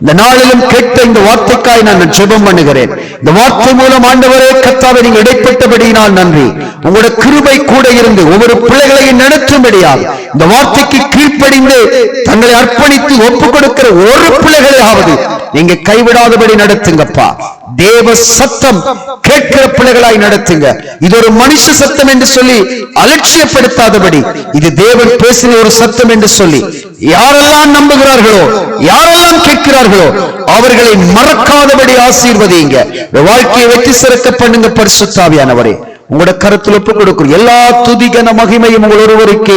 இந்த நாளிலும் கேட்ட இந்த வார்த்தைக்காய் நான் ஜெபம் பண்ணுகிறேன். இந்த வார்த்தை மூலம் ஆண்டவரே கர்த்தாவே நீங்கள் இடைப்பட்டபடியினால் நன்றி. உங்களுடைய கிருபை கூட இருந்து ஒவ்வொரு பிள்ளைகளையும் நடத்தும்படியாக இந்த வார்த்தைக்கு கீழ்ப்படிந்து தங்களை அர்ப்பணித்து ஒப்புக் கொடுக்கிற ஒரு பிள்ளைகளையாவது நீங்க கைவிடாதபடி நடத்துங்கப்பா. தேவ சத்தம் கேட்கிற பிள்ளைகளாய் நடத்துங்க. இது ஒரு மனுஷ சத்தம் என்று சொல்லி அலட்சியப்படுத்தாதபடி இது தேவன் பேசின ஒரு சத்தம் என்று சொல்லி யாரெல்லாம் நம்புகிறார்களோ, யாரெல்லாம் கேட்கிறார்களோ அவர்களை மறக்காதபடி ஆசீர்வதிங்க. வாழ்க்கையை வெற்றி சிறக்க பண்ணுங்க. பரிசுத்த ஆவியானவரே, உங்களோட கருத்தில் ஒப்புக் கொடுக்கிறோம். எல்லா துதிகன மகிமையும் உங்கள் ஒருவருக்கு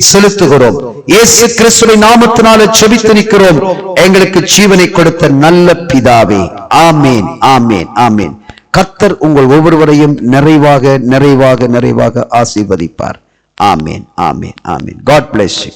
செலுத்துகிறோம். இயேசு கிறிஸ்துவின் நாமத்தினால ஜெபித்து நிற்கிறோம் எங்களுக்கு ஜீவனை கொடுத்த நல்ல பிதாவே. ஆமேன், ஆமேன், ஆமேன். கர்த்தர் உங்கள் ஒவ்வொருவரையும் நிறைவாக நிறைவாக நிறைவாக ஆசீர்வதிப்பார். ஆமேன், ஆமேன், ஆமேன். God bless you.